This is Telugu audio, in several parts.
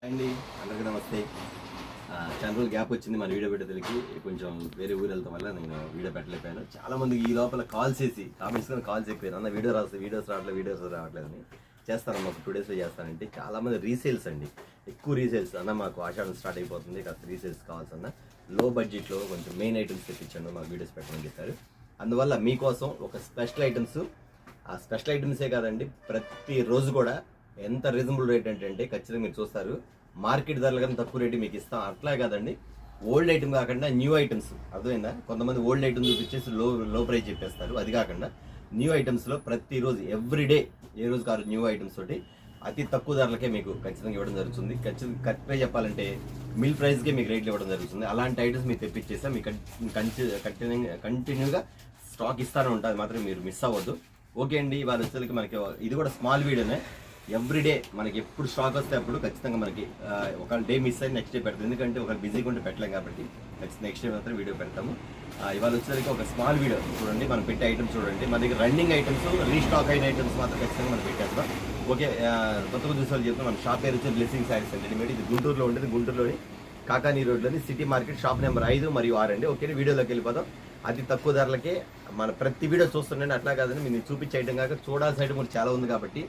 అండి అందరికీ నమస్తే. చాలా రోజులు గ్యాప్ వచ్చింది మన వీడియో పెట్టేదానికి. కొంచెం వేరే ఊరు వెళ్తాం వల్ల నేను వీడియో పెట్టలేకపోయాను. చాలా మందికి ఈ లోపల కాల్స్ చేసి కామెంట్స్లో కాల్స్ ఎక్కువ అన్న వీడియోస్ రావట్లేదని చేస్తానమ్మా, ఒక 2 డేస్లో చేస్తానంటే చాలామంది రీసేల్స్ అండి, ఎక్కువ రీసేల్స్ అన్న మాకు ఆషాఢం స్టార్ట్ అయిపోతుంది, కాస్త రీసేల్స్ కావాల్సన్న లో బడ్జెట్లో కొంచెం మెయిన్ ఐటమ్స్ తెప్పించండి మాకు వీడియోస్ పెట్టమని చెప్పారు. అందువల్ల మీకోసం ఒక స్పెషల్ ఐటమ్స్, ఆ స్పెషల్ ఐటమ్సే కాదండి ప్రతిరోజు కూడా ఎంత రీజనబుల్ రేట్ అంటే ఖచ్చితంగా మీరు చూస్తారు. మార్కెట్ ధరలు కానీ తక్కువ రేటు మీకు ఇస్తాం. అట్లా కాదండి, ఓల్డ్ ఐటమ్ కాకుండా న్యూ ఐటమ్స్, అర్థమైందా? కొంతమంది ఓల్డ్ ఐటమ్ చూపించేసి లో ప్రైస్ చెప్పేస్తారు. అది కాకుండా న్యూ ఐటమ్స్లో ప్రతిరోజు ఎవ్రీడే ఏ రోజు కాదు న్యూ ఐటమ్స్ తోటి అతి తక్కువ ధరలకే మీకు ఖచ్చితంగా ఇవ్వడం జరుగుతుంది. కరెక్ట్గా చెప్పాలంటే మిల్ ప్రైస్కే మీకు రేట్లు ఇవ్వడం జరుగుతుంది. అలాంటి ఐటమ్స్ మీరు తెప్పించేస్తే మీకు కంటిన్యూగా స్టాక్ ఇస్తానే ఉంటుంది, మాత్రం మీరు మిస్ అవ్వద్దు. ఓకే అండి, ఇవాళ వచ్చేసరికి మనకి ఇది కూడా స్మాల్ వీడియోనే. ఎవ్రీడే మనకి ఎప్పుడు స్టాక్ వస్తే అప్పుడు ఖచ్చితంగా మనకి ఒక డే మిస్ అయ్యి నెక్స్ట్ డే పెడతాం. ఎందుకంటే ఒక బిజీగా ఉంటే పెట్టలేం కాబట్టి ఖచ్చితంగా నెక్స్ట్ డే మాత్రం వీడియో పెడతాము. ఇవాళ వచ్చేసరికి ఒక స్మాల్ వీడియో చూడండి, మనం పెట్టే ఐటమ్స్ చూడండి. మన దగ్గర రన్నింగ్ ఐటమ్స్, రీస్టాక్ అయిన ఐటమ్స్ మాత్రం ఖచ్చితంగా మనం పెట్టేస్తాం. ఓకే, కొత్తగా చూసేవాళ్ళు చెప్తాం. మన షాప్ పేరు వచ్చి బ్లెస్సింగ్ శారీస్ అండి. ఇది గుంటూరులో ఉంటుంది. గుంటూరులోని కాకానీ రోడ్లోని సిటీ మార్కెట్ షాప్ నెంబర్ 5 మరియు 6 అండి. ఓకే, వీడియోలోకి వెళ్ళిపోతాం. అతి తక్కువ ధరలకే మన ప్రతి వీడియో చూస్తుండండి. అట్లా కాదని మీరు చూపించే ఐటమ్ కాక చూడాల్సిన ఐటమ్ కూడా చాలా ఉంది కాబట్టి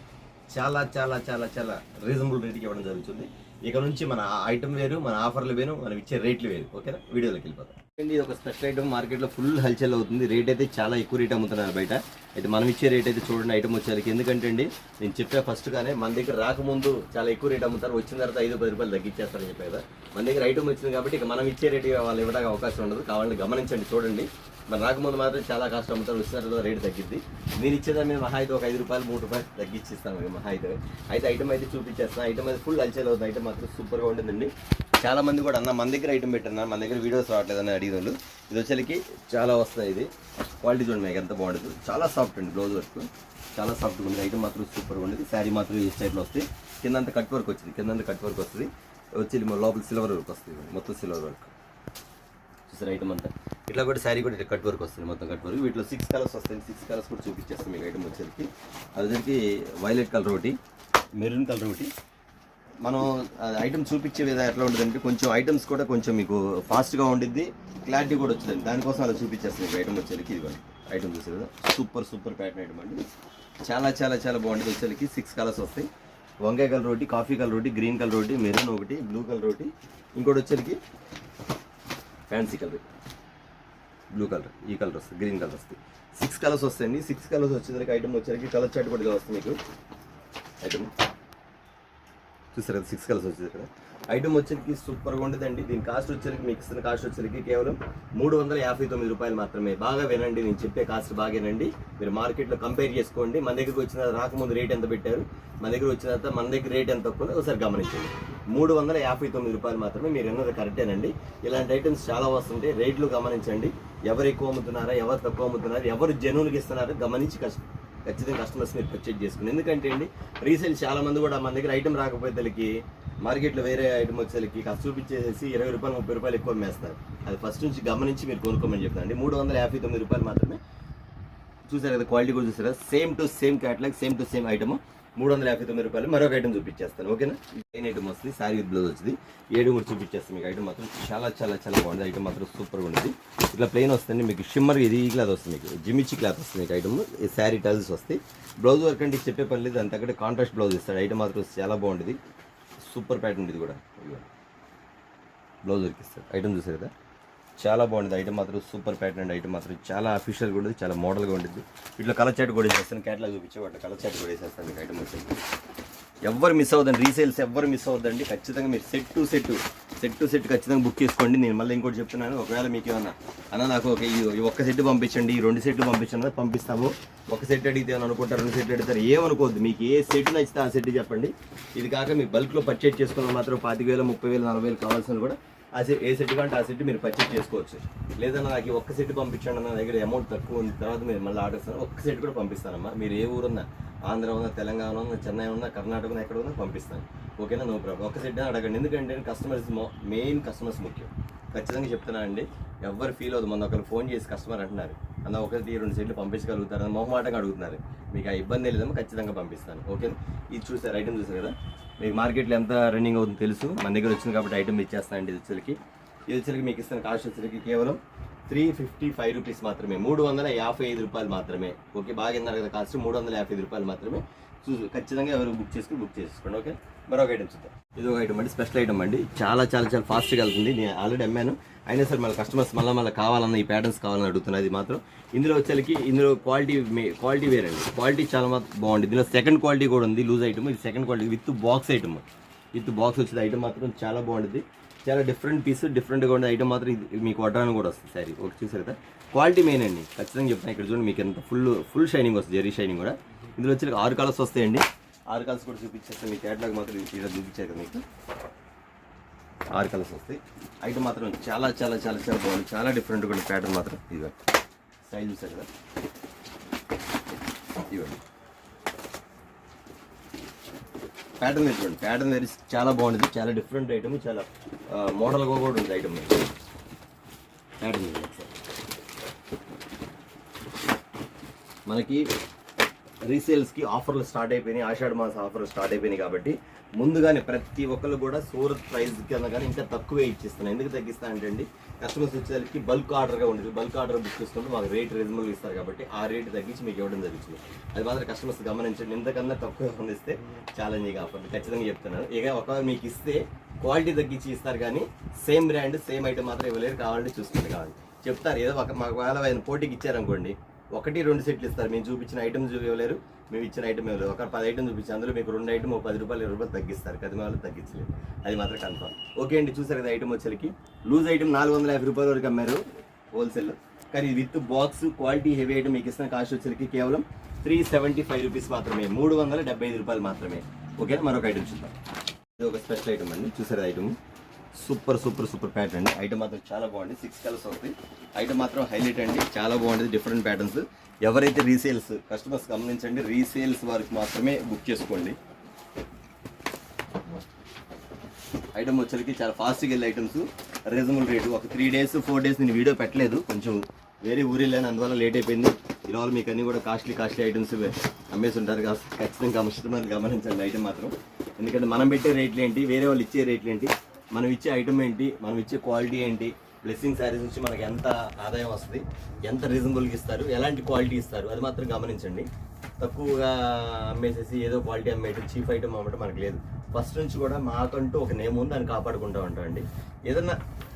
చాలా చాలా చాలా చాలా రీజనబుల్ రేట్కి ఇవ్వడం జరుగుతుంది. ఇక నుంచి మన ఐటమ్ వేరు, మన ఆఫర్లు వేరు, మనం ఇచ్చే రేట్లు వేరు. ఓకేనా, వీడియోలోకి వెళ్ళిపోతాం. ఇది ఒక స్పెషల్ ఐటమ్, మార్కెట్లో ఫుల్ హల్చల్ అవుతుంది. రేట్ అయితే చాలా ఎక్కువ రేట్ అమ్ముతున్నారు బయట. అయితే మనం ఇచ్చే రేట్ అయితే చూడండి ఐటమ్ వచ్చేసరికి. ఎందుకంటే అండి నేను చెప్పే ఫస్ట్గానే మన దగ్గర రాకముందు చాలా ఎక్కువ రేట్ అమ్ముతారు, వచ్చిన తర్వాత 5-10 రూపాయలు తగ్గించేస్తారని చెప్పే కదా. మన దగ్గర ఐటమ్ వచ్చింది కాబట్టి ఇక మనం ఇచ్చే రేట్ వాళ్ళు ఇవ్వడానికి అవకాశం ఉండదు. కావాలని గమనించండి, చూడండి. మరి రాకముందు మాత్రం చాలా కాస్ట్ అమ్ముతారు, వచ్చిన తర్వాత రేటు తగ్గిద్ది. మీరు ఇచ్చేదాన్ని మేము మహా అయితే ఒక 5 రూపాయలు 3 రూపాయలు తగ్గించిస్తాం మేము మహా అయితే. ఐటమ్ అయితే చూపించేస్తాను. ఐటమ్ అయితే ఫుల్ హల్చల్ అవుతుంది. ఐటమ్ మాత్రం సూపర్గా ఉంటుందండి. చాలా మంది కూడా అన్న మన దగ్గర ఐటమ్ పెట్టన్నా, మన దగ్గర వీడియోస్ రావట్లేదని అడిగిన వాళ్ళు. ఇది వచ్చేసరికి చాలా వస్తాయి. ఇది క్వాలిటీ చూడండి మీకు ఎంత బాగుంటుంది. చాలా సాఫ్ట్ అండి, బ్లౌజ్ వర్క్ చాలా సాఫ్ట్గా ఉంది. ఐటమ్ మాత్రం సూపర్గా ఉండేది. శారీ మాత్రం ఈ స్టైల్లో వస్తుంది. కిందంతా కట్ వర్క్ వచ్చింది, కిందంతా కట్ వర్క్ వస్తుంది. వచ్చి లోపల సిల్వర్ వర్క్ వస్తుంది, మొత్తం సిల్వర్ వర్క్ చూసారు. ఐటమ్ అంతా ఇట్లా కూడా శారీ కూడా కట్ వర్క్ వస్తుంది, మొత్తం కట్ వర్క్. వీటిలో 6 కలర్స్ వస్తాయి. 6 కలర్స్ కూడా చూపించేస్తాం మీకు ఐటమ్ వచ్చేసరికి. అది వచ్చరికి వైలెట్ కలర్ ఒకటి, మెరూన్ కలర్ ఒకటి. మనం ఐటమ్ చూపించే విధంగా ఎట్లా ఉంటుందంటే కొంచెం ఐటమ్స్ కూడా కొంచెం మీకు ఫాస్ట్గా ఉండిద్ది, క్లారిటీ కూడా వచ్చిందండి. దానికోసం అలా చూపించేస్తాం మీకు ఐటమ్ వచ్చేసరికి. ఇది ఐటమ్ చూసారు కదా, సూపర్ ప్యాటర్న్ ఐటమ్ అండి. చాలా చాలా చాలా బాగుంటుంది. వచ్చేసరికి 6 కలర్స్ వస్తాయి. వంకాయ కలర్ ఒకటి, కాఫీ కలర్ ఒకటి, గ్రీన్ కలర్ ఒకటి, మెరూన్ ఒకటి, బ్లూ కలర్ ఒకటి, ఇంకోటి వచ్చేసరికి ఫ్యాన్సీ కలర్, బ్లూ కలర్, ఈ కలర్ వస్తుంది, గ్రీన్ కలర్ వస్తుంది. 6 కలర్స్ వస్తాయండి. 6 కలర్స్ వచ్చేసరికి ఐటమ్ వచ్చేసరికి కలర్ చార్ట్ కూడా వస్తుంది మీకు. ఐటమ్ చూసారు కదా, 6 కలర్స్ వచ్చేది ఇక్కడ. ఐటమ్ వచ్చేసరికి సూపర్గా ఉండేదండి. దీని కాస్ట్ వచ్చేసరికి మీకు ఇస్తున్న కాస్ట్ వచ్చేసరికి కేవలం 359 రూపాయలు మాత్రమే. బాగా వినండి, నేను చెప్పే కాస్ట్ బాగా వినండి. మీరు మార్కెట్లో కంపేర్ చేసుకోండి. మన దగ్గరకు వచ్చిన రాకముందు రేట్ ఎంత పెట్టారు, మన దగ్గర వచ్చిన తర్వాత మన దగ్గర రేట్ ఎంత తక్కువ ఒకసారి గమనించండి. 359 రూపాయలు మాత్రమే. మీరు ఎన్నది కరెక్టేనండి. ఇలాంటి ఐటమ్స్ చాలా వస్తుంటాయి, రేట్లు గమనించండి. ఎవరు ఎక్కువ అమ్ముతున్నారా, ఎవరు తక్కువ అమ్ముతున్నారు, ఎవరు జెన్యూన్గా ఇస్తున్నారో గమనించి ఖచ్చితంగా కస్టమర్స్ మీరు పర్చేజ్ చేసుకుని. ఎందుకంటే అండి రీసేల్ చాలా మంది కూడా మన దగ్గర ఐటమ్ రాకపోయేసరికి మార్కెట్లో వేరే ఐటమ్ వచ్చేసరికి కాస్త చూపించేసి 20 రూపాయలు 30 రూపాయలు ఎక్కువ అమ్మేస్తారు. అది ఫస్ట్ నుంచి గమనించి మీరు కొనుక్కోమని చెప్తానండి. 359 రూపాయలు మాత్రమే. చూసారు కదా, క్వాలిటీ కూడా చూసారా, same to same catalogue, same to same item. 359 రూపాయలు. మరొక ఐటమ్ చూపించేస్తాను. ఓకేనా, మెయిన్ ఐటమ్ వస్తుంది, శారీ విత్ బ్లౌజ్ వచ్చింది. 7 కూడా చూపించేస్తాను మీకు. ఐటమ్ మాత్రం చాలా చాలా చాలా బాగుంది. ఐటమ్ మాత్రం సూపర్గా ఉంటుంది. ఇట్లా ప్లెయిన్ వస్తుంది మీకు, షిమ్మర్ ఇది క్లాత్ వస్తుంది మీకు, జిమిచ్చి క్లాత్ వస్తుంది మీకు. ఐటమ్ ఈ శారీ టల్స్ వస్తాయి. బ్లౌజ్ వర్క్ అంటే చెప్పే పని లేదు, అంతకంటే కాంట్రాస్ట్ బ్లౌజ్ ఇస్తాడు. ఐటమ్ మాత్రం చాలా బాగుంటుంది, సూపర్ ప్యాటర్న్ ఇది కూడా. బ్లౌజ్ వర్క్ ఇస్తాడు. ఐటమ్ చూసారు కదా, చాలా బాగుంటుంది. ఐటమ్ మాత్రం సూపర్ ప్యాటర్న్ అండి. ఐటమ్ మాత్రం చాలా అఫీషియల్గా ఉంటుంది, చాలా మోడల్గా ఉంటుంది. ఇట్లా కలర్ చాట్ కూడా వేసేస్తాను, క్యాటలాగ్ చూపించే వాటి కలర్ చాట్ కూడా వేసేస్తాను మీకు. ఐటమ్ వచ్చేసి ఎవరు మిస్ అవ్వద్దండి, రీసేల్స్ ఎవరు మిస్ అవ్వద్దండి. ఖచ్చితంగా మీరు సెట్ టు సెట్ ఖచ్చితంగా బుక్ చేసుకోండి. నేను మళ్ళీ ఇంకోటి చెప్తున్నాను, ఒకవేళ మీకు ఏమన్నా అన్న నాకు ఈ ఒక్క సెట్ పంపించండి, ఈ 2 సెట్లు పంపించండి, పంపిస్తాము. ఒక సెట్ అడిగితే అని అనుకుంటారు, 2 సెట్లు అడుగుతారు, ఏమనుకోవద్దు. మీకు ఏ సెట్ నచ్చితే ఆ సెట్ చెప్పండి. ఇది కాక మీకు బల్క్లో పర్చేజ్ చేసుకున్న మాత్రం 25,000 30,000 40,000 కావాల్సిన కూడా ఆ సెట్ ఏ సెట్ కంటే ఆ సెట్ మీరు పర్చేజ్ చేసుకోవచ్చు. లేదన్నా నాకు ఒక్క సెట్ పంపించండి, నా దగ్గర అమౌంట్ తక్కువ ఉంది, తర్వాత మీరు మళ్ళీ ఆర్డర్ ఇస్తాను, ఒక్క సెట్ కూడా పంపిస్తానమ్మా. మీరు ఏ ఊరున్నా, ఆంధ్ర ఉన్నా, తెలంగాణ ఉన్నా, చెన్నై ఉన్నా, కర్ణాటక ఉన్నా, ఎక్కడ ఉన్నా పంపిస్తాను. ఓకేనా, నో ప్రాబ్లం. ఒక్క సెట్ అడగండి. ఎందుకంటే కస్టమర్స్ మెయిన్ కస్టమర్స్ ముఖ్యం. ఖచ్చితంగా చెప్తున్నా అండి, ఎవరు ఫీల్ అవుతుంది. మొన్న ఒకరు ఫోన్ చేసి కస్టమర్ అంటున్నారు, అన్న 1-2 సెట్లు పంపించగలుగుతారని మొహమాటంగా అడుగుతున్నారు. మీకు ఆ ఇబ్బంది లేదమ్మా, ఖచ్చితంగా పంపిస్తాను. ఓకేనా, ఇది చూసారు, ఐటమ్ చూసారు కదా, మీకు మార్కెట్లో ఎంత రన్నింగ్ అవుతుందో తెలుసు, మన దగ్గర వచ్చింది కాబట్టి ఐటమ్ ఇచ్చేస్తానండి. ఇది వచ్చరికి మీకు ఇస్తాను కాస్ట్ వచ్చరికి కేవలం 355 రూపీస్ మాత్రమే, 355 రూపాయలు మాత్రమే. ఓకే, బాగా విన్నారు కదా, కాస్ట్ 355 రూపాయలు మాత్రమే. ఖచ్చితంగా ఎవరు బుక్ చేసుకోండి. ఓకే, మరొక ఐటమ్ చూద్దాం. ఇది ఒక ఐటమ్ అండి, స్పెషల్ ఐటమ్ అండి. చాలా చాలా చాలా ఫాస్ట్గా వెళ్తుంది. నేను ఆల్రెడీ అమ్మాను, అయినా సరే మళ్ళీ కస్టమర్స్ మళ్ళీ కావాలన్న ఈ ప్యాటర్న్స్ కావాలని అడుగుతున్నారు. ఇది మాత్రం ఇందులో వచ్చేసరికి ఇందులో క్వాలిటీ వేరే అండి. క్వాలిటీ చాలా బాగుంది. ఇందులో సెకండ్ క్వాలిటీ కూడా ఉంది, లూజ్ ఐటమ్. ఇది second quality with box item. With box వచ్చేది ఐటమ్ మాత్రం చాలా బాగుంటుంది. చాలా డిఫరెంట్ పీస్, డిఫరెంట్గా ఉండే ఐటమ్ మాత్రం ఇది మీకు వడ్డాను కూడా వస్తుంది సారీ. ఓకే, చూసారు కదా, క్వాలిటీ మెయిన్ అండి. ఖచ్చితంగా చెప్తాను. ఇక్కడ చూడండి, మీకు ఎంత ఫుల్ షైనింగ్ వస్తుంది, జెరీ షైనింగ్ కూడా. ఇందులో వచ్చి 6 కలర్స్ వస్తాయండి. 6 కలర్స్ కూడా చూపించేస్తాను. మీ క్యాటలాగ్ మాత్రం ఇలా చూపించారు కదా, మీకు 6 కలర్స్ వస్తాయి. ఐటమ్ మాత్రం చాలా చాలా చాలా చాలా బాగుంది. చాలా డిఫరెంట్గా ఉండే ప్యాటర్న్ మాత్రం. ఇదిగో స్టైల్ చూసారు కదా, ఇవ్వండి ప్యాటర్న్ చూడండి. ప్యాటర్న్ వేరే చాలా బాగుంటుంది. చాలా డిఫరెంట్ ఐటమ్, చాలా మోడల్గా కూడా ఉంది ఐటమ్. ప్యాటర్న్ మనకి రీసేల్స్కి ఆఫర్లు స్టార్ట్ అయిపోయినాయి. ఆషాఢ మాస ఆఫర్లు స్టార్ట్ అయిపోయినాయి కాబట్టి ముందుగానే ప్రతి ఒక్కరు కూడా సూరత్ ప్రైస్ కన్నా కానీ ఇంకా తక్కువే ఇచ్చిస్తున్నాను. ఎందుకు తగ్గిస్తా అంటే అండి, కస్టమర్స్ వచ్చేసరికి బల్క్ ఆర్డర్గా ఉంటుంది. బల్క్ ఆర్డర్ బుక్ చేసుకుంటే మాకు రేట్ రీజనబుల్ ఇస్తారు కాబట్టి ఆ రేట్ తగ్గించి మీకు ఇవ్వడం జరుగుతుంది. అది మాత్రం కస్టమర్స్ గమనించండి. ఇంతకన్నా తక్కువ అందిస్తే ఛాలెంజింగ్ ఆఫర్ ఖచ్చితంగా చెప్తున్నాను. ఇక ఒకవేళ మీకు ఇస్తే క్వాలిటీ తగ్గించి ఇస్తారు, కానీ సేమ్ బ్రాండ్ సేమ్ ఐటమ్ మాత్రం ఇవ్వలేరు. కావాలంటే చూసుకుంటే కావాలి చెప్తారు. ఏదో మాకు ఒకవేళ పోటీకి ఇచ్చారనుకోండి, 1-2 సెట్లు ఇస్తారు. మేము చూపించిన ఐటమ్ ఇవ్వలేరు, మేము ఇచ్చిన ఐటమ్ ఇవ్వలేరు. ఒక 10 ఐటమ్ చూపించి అందులో మీకు 2 ఐటమ్ 10 రూపాయలు 20 రూపాయలు తగ్గిస్తారు. 10 వాళ్ళు తగ్గించలేదు, అది మాత్రం కన్ఫర్మ్. ఓకే అండి, చూసారు కదా ఐటమ్ వచ్చేసరికి లూజ్ ఐటమ్ 450 రూపాయల వరకు అమ్మారు హోల్సేల్. కానీ with box quality heavy item మీకు ఇస్తున్న కాస్ట్ వచ్చేసరికి కేవలం 375 రూపీస్ మాత్రమే, 375 రూపాయలు మాత్రమే. ఓకేనా, మరొక ఐటమ్ చూద్దాం. ఇది ఒక స్పెషల్ ఐటమ్ అండి. చూసారు item super super super pattern అండి. ఐటమ్ మాత్రం చాలా బాగుంది. 6 కలర్స్ అవుతాయి. ఐటమ్ మాత్రం హైలైట్ అండి, చాలా బాగుంటుంది. Different patterns. ఎవరైతే రీసేల్స్ కస్టమర్స్ గమనించండి, రీసేల్స్ వారికి మాత్రమే బుక్ చేసుకోండి. ఐటమ్ వచ్చరికి చాలా ఫాస్ట్గా వెళ్ళే ఐటమ్స్, రీజనబుల్ రేటు. ఒక 3 days 4 days నేను వీడియో పెట్టలేదు, కొంచెం వేరే ఊరు వెళ్ళాను, అందువల్ల లేట్ అయిపోయింది. ఈరోజు మీకు అన్ని కూడా కాస్ట్లీ ఐటమ్స్ అమ్మేసి ఉంటారు. ఖచ్చితంగా కస్టమర్ గమనించండి ఐటమ్ మాత్రం. ఎందుకంటే మనం పెట్టే రేట్లు ఏంటి, వేరే వాళ్ళు ఇచ్చే రేట్లు ఏంటి, మనం ఇచ్చే ఐటమ్ ఏంటి, మనం ఇచ్చే క్వాలిటీ ఏంటి, బ్లెస్సింగ్ శారీస్ నుంచి మనకి ఎంత ఆదాయం వస్తుంది, ఎంత రీజనబుల్గా ఇస్తారు, ఎలాంటి క్వాలిటీ ఇస్తారు, అది మాత్రం గమనించండి. తక్కువగా అమ్మేసేసి ఏదో క్వాలిటీ అమ్మేయటం, చీప్ ఐటమ్ అమ్మటం మనకు లేదు. ఫస్ట్ నుంచి కూడా మాకంటూ ఒక నేమ్ ఉంది, దాన్ని కాపాడుకుంటూ ఉంటామండి. ఏదన్నా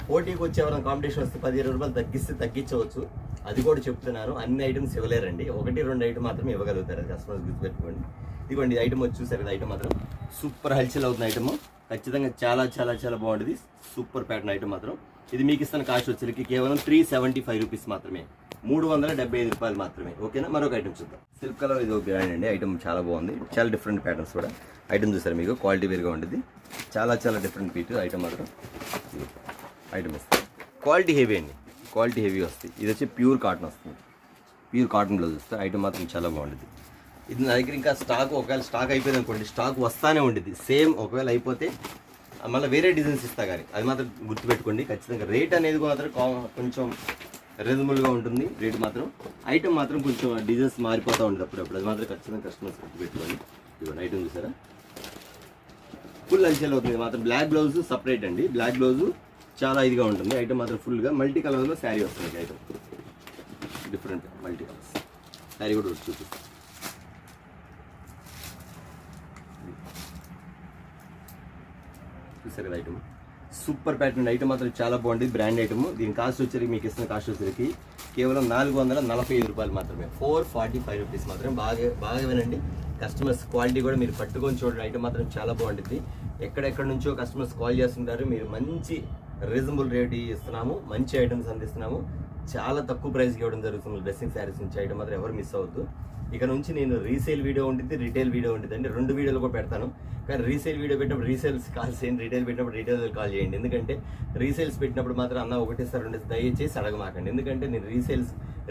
పోటీకి వచ్చి ఎవరైనా కాంపిటీషన్ వస్తే 10-20 రూపాయలు తగ్గించవచ్చు. అది కూడా చెప్తున్నాను. అన్ని ఐటమ్స్ ఇవ్వలేరండి, 1-2 ఐటమ్ మాత్రం ఇవ్వగలుగుతారు. అది కస్టమర్స్ గుర్తుపెట్టుకోండి. ఇదిగోండి ఐటమ్ వచ్చి చూసారు కదా, ఐటమ్ మాత్రం సూపర్ హల్చల్ అవుతుంది. ఐటమ్ ఖచ్చితంగా చాలా చాలా చాలా బాగుంటుంది. సూపర్ ప్యాటర్న్ ఐటమ్ మాత్రం. ఇది మీకు ఇస్తున్న కాస్ట్ వచ్చేసరికి కేవలం 375 రూపీస్ మాత్రమే, 375 రూపాయలు మాత్రమే. ఓకేనా, మరొక ఐటమ్ చూద్దాం. సిల్క్ కలర్ ఇది ఒక బ్రాండ్ అండి. ఐటమ్ చాలా బాగుంది, చాలా డిఫరెంట్ ప్యాటర్న్స్ కూడా. ఐటమ్ చూసారు, మీకు క్వాలిటీ వేరుగా ఉంటుంది. చాలా చాలా డిఫరెంట్ పీట్ ఐటమ్ మాత్రం. ఐటమ్ ఇస్తుంది, క్వాలిటీ హెవీ అండి, క్వాలిటీ హెవీ వస్తుంది. ఇది వచ్చి ప్యూర్ కాటన్ వస్తుంది, ప్యూర్ కాటన్ బ్లౌజ్ వస్తుంది. ఐటమ్ మాత్రం చాలా బాగుంటుంది. ఇది నా దగ్గర ఇంకా స్టాక్, ఒకవేళ స్టాక్ అయిపోయింది అనుకోండి, స్టాక్ వస్తానే ఉంటుంది. సేమ్ ఒకవేళ అయిపోతే మళ్ళీ వేరే డిజైన్స్ ఇస్తా, కానీ అది మాత్రం గుర్తుపెట్టుకోండి. ఖచ్చితంగా రేట్ అనేది మాత్రం కొంచెం రీజనబుల్గా ఉంటుంది. రేట్ మాత్రం ఐటమ్ మాత్రం కొంచెం డిజైన్స్ మారిపోతూ ఉంటుంది అప్పుడప్పుడు. అది మాత్రం ఖచ్చితంగా కస్టమర్స్ గుర్తుపెట్టుకోండి. ఇవ్వండి ఐటమ్ చూసారా, ఫుల్ హల్చల్ అవుతుంది. మాత్రం బ్లాక్ బ్లౌజ్ సపరేట్ అండి. బ్లాక్ బ్లౌజ్ చాలా ఇదిగా ఉంటుంది. ఐటమ్ మాత్రం ఫుల్గా మల్టీ కలర్లో శారీ వస్తుంది. Item different multi colours sari కూడా చూపిస్తాను. చూసారు కదా ఐటమ్, సూపర్ ప్యాటర్న్ ఐటమ్ మాత్రం చాలా బాగుంటుంది. Brand item. దీని కాస్ట్ వచ్చేసరికి మీకు ఇస్తున్న కాస్ట్ వచ్చేసరికి కేవలం 445 రూపాయలు మాత్రమే, 445 రూపీస్ మాత్రమే. బాగా వినండి కస్టమర్స్. క్వాలిటీ కూడా మీరు పట్టుకొని చూడండి. ఐటమ్ మాత్రం చాలా బాగుంటుంది. ఎక్కడెక్కడ నుంచో కస్టమర్స్ కాల్ చేస్తుంటారు. మీరు మంచి రీజనబుల్ రేట్ ఇస్తున్నాము, మంచి ఐటమ్స్ అందిస్తున్నాము, చాలా తక్కువ ప్రైస్కి ఇవ్వడం జరుగుతుంది. డ్రెస్సింగ్ శారీస్ నుంచి ఐటమ్ మాత్రం ఎవరు మిస్ అవ్వద్దు. ఇక నుంచి నేను రీసేల్ వీడియో ఉంటుంది, రిటైల్ వీడియో ఉంటుంది అండి. 2 వీడియోలు కూడా పెడతాను. కానీ రీసేల్ వీడియో పెట్టినప్పుడు రీసేల్స్ కాల్ చేయండి, రిటైల్ పెట్టినప్పుడు రిటైల్ కాల్ చేయండి. ఎందుకంటే రీసేల్స్ పెట్టినప్పుడు మాత్రం అన్న ఒకటేసారి 2 దయచేసి అడగమాకండి. ఎందుకంటే నేను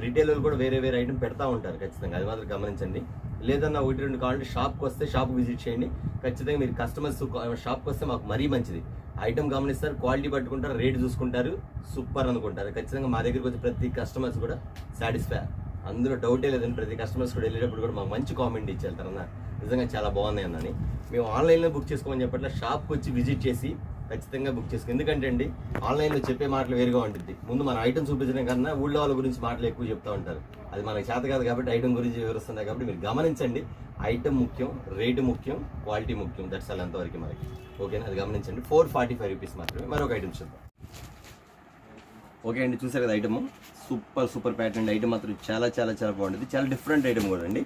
రిటైల్ కూడా వేరే ఐటమ్ పెడతా ఉంటారు. ఖచ్చితంగా అది మాత్రం గమనించండి. లేదన్నా 1-2 కావాలంటే షాప్కి వస్తే షాప్ విజిట్ చేయండి. ఖచ్చితంగా మీరు కస్టమర్స్ షాప్కి వస్తే మాకు మరీ మంచిది. ఐటమ్ గమనిస్తారు, క్వాలిటీ పట్టుకుంటారు, రేట్ చూసుకుంటారు, సూపర్ అనుకుంటారు. ఖచ్చితంగా మా దగ్గరికి వచ్చి ప్రతి కస్టమర్స్ కూడా సాటిస్ఫై, అందులో డౌటే లేదండి. ప్రతి కస్టమర్స్ కూడా వెళ్ళేటప్పుడు కూడా మాకు మంచి కామెంట్ ఇచ్చి వెళ్తారన్న. నిజంగా చాలా బాగున్నాయి అన్నని. మేము ఆన్లైన్లో బుక్ చేసుకోమని చెప్పట్లే, షాప్కి వచ్చి విజిట్ చేసి ఖచ్చితంగా బుక్ చేసుకో. ఎందుకంటే అండి ఆన్లైన్లో చెప్పే మాటలు వేరుగా ఉంటుంది. ముందు మన ఐటమ్ చూపించడం కన్నా ఊళ్ళో వాళ్ళ గురించి మాటలు ఎక్కువ చెప్తూ ఉంటారు. అది మనకు చేత కాదు కాబట్టి ఐటమ్ గురించి వివరిస్తున్నాయి కాబట్టి మీరు గమనించండి. ఐటమ్ ముఖ్యం, రేటు ముఖ్యం, క్వాలిటీ ముఖ్యం. దట్స్ ఆల్ అంతవరకు మనకి. ఓకేనా, అది గమనించండి. 445 రూపీస్ మాత్రమే. మరొక ఐటమ్ చూద్దాం. ఓకే అండి, చూసారు కదా ఐటమ్. సూపర్ ప్యాటర్న్ ఐటమ్ మాత్రం చాలా చాలా చాలా బాగుంటుంది. చాలా డిఫరెంట్ ఐటమ్ కూడా అండి.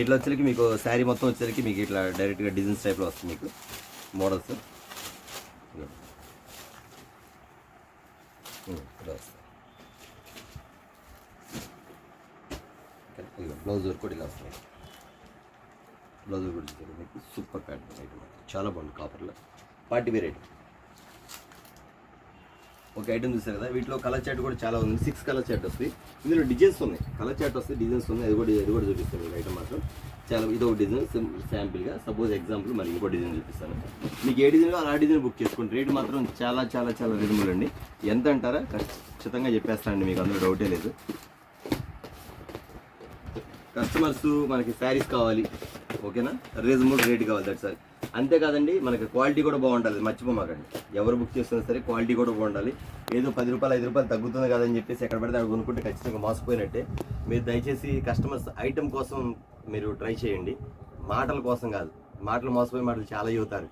ఇట్లా వచ్చేసరికి మీకు శారీ మొత్తం వచ్చేసరికి మీకు ఇట్లా డైరెక్ట్గా డిజైన్స్ టైప్లో వస్తుంది. మీకు మోడల్స్ ఇలా వస్తాయి. బ్లౌజ్ వర్క్ కూడా ఇలా వస్తుంది. బ్లౌజ్ వర్క్ కూడా మీకు సూపర్ ప్యాటర్న్ ఐటమ్ చాలా బాగుంది. కాపర్లో పార్టీ వేర్ ఐటమ్. ఒక ఐటమ్ చూసారు కదా, వీటిలో కలర్ చార్ట్ కూడా చాలా ఉంది. 6 కలర్ చార్ట్ వస్తుంది. ఇందులో డిజైన్స్ ఉన్నాయి, కలర్ చార్ట్ వస్తుంది, డిజైన్స్ ఉన్నాయి. అది కూడా చూపిస్తాను మీకు ఐటమ్ మాత్రం. చాలా ఇది ఒక డిజైన్ శాంపిల్గా. సపోజ్ ఎగ్జాంపుల్ మరి ఇంకో డిజైన్ చూపిస్తాను. మీకు ఏ డిజైన్ ఆ డిజైన్ బుక్ చేసుకోండి. రేట్ మాత్రం చాలా చాలా చాలా రీజనబుల్ అండి. ఎంత అంటారా ఖచ్చితంగా చెప్పేస్తానండి, మీకు అందులో డౌటే లేదు. కస్టమర్స్ మనకి శారీస్ కావాలి, ఓకేనా, రీజనబుల్ రేట్ కావాలి. That's all. అంతేకాదండి మనకి క్వాలిటీ కూడా బాగుంటుంది. మర్చిపోమాకండి, ఎవరు బుక్ చేస్తున్నా సరే క్వాలిటీ కూడా బాగుండాలి. ఏదో 10 రూపాయలు 5 రూపాయలు తగ్గుతుంది కదని చెప్పేసి ఎక్కడ పడితే అక్కడ కొనుక్కుంటే ఖచ్చితంగా మోసపోయినట్టే. మీరు దయచేసి కస్టమర్స్ ఐటమ్ కోసం మీరు ట్రై చేయండి, మాటల కోసం కాదు. మాటలు మోసపోయే మాటలు చాలా చెబుతారు,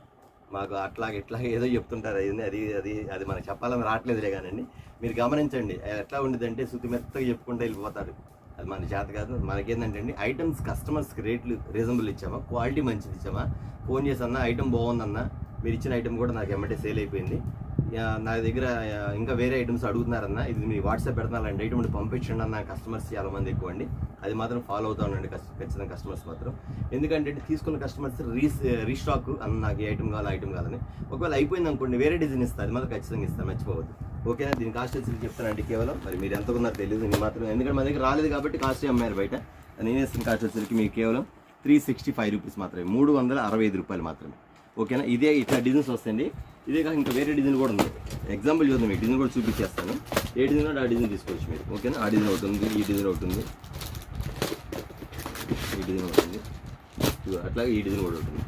మాకు అట్లాగే ఇట్లాగే ఏదో చెప్తుంటారు. అది అది అది మనకు చెప్పాలని రావట్లేదులే కానండి. మీరు గమనించండి, ఎట్లా ఉండేదంటే శుద్ధి మెత్తగా చెప్పుకుంటూ వెళ్ళిపోతారు. అది మన చేత కాదు. మనకేంటంటే అండి ఐటమ్స్ కస్టమర్స్కి రేట్లు రీజనబుల్ ఇచ్చామా, క్వాలిటీ మంచిది ఇచ్చామా, ఫోన్ చేసి అన్న ఐటమ్ బాగుందన్న, మీరు ఇచ్చిన ఐటమ్ కూడా నాకు ఎమ్మటే సేల్ అయిపోయింది, నా దగ్గర ఇంకా వేరే ఐటమ్స్ అడుగుతున్నారన్న, ఇది మీ వాట్సాప్ పెడుతున్నారండి, ఐటమ్ పంపించండి అన్న కస్టమర్స్ చాలా మంది ఎక్కువ అండి. అది మాత్రం ఫాలో అవుతా ఉండండి ఖచ్చితంగా కస్టమర్స్ మాత్రం. ఎందుకంటే తీసుకున్న కస్టమర్స్ రీస్టాక్ అన్న, నాకు ఈ ఐటమ్ కావాలి ఐటమ్ కాదని. ఒకవేళ అయిపోయింది అనుకోండి వేరే డిజైన్ ఇస్తాను, అది మాత్రం ఖచ్చితంగా ఇస్తాను, మర్చిపోవద్దు. ఓకేనా, దీని కాస్ట్ వచ్చి చెప్తానండి కేవలం. మరి మీరు ఎంత ఉన్నారో తెలియదు, నేను మాత్రం ఎందుకంటే మా దగ్గర రాలేదు కాబట్టి కాస్ట్ అమ్మారు బయట. నేను ఇస్తున్న కాస్ట్ వచ్చేసరికి మీకు కేవలం 365 రూపీస్ మాత్రమే, 365 రూపాయలు మాత్రమే. ఓకేనా, ఇదే ఇట్లా డిజైన్స్ వస్తాయండి. ఇదే కాక ఇంకా వేరే డిజైన్ కూడా ఉంది. ఎగ్జాంపుల్ చూద్దాం, మీకు డిజైన్ కూడా చూపించేస్తాను. ఏ డిజైన్ కూడా ఆ డిజైన్ తీసుకోవచ్చు మీరు. ఓకేనా, ఆ డిజైన్ అవుతుంది, ఈ డిజైన్ అవుతుంది, ఈ డిజైన్ అవుతుంది, అట్లాగే ఈ డిజైన్ కూడా ఉంటుంది.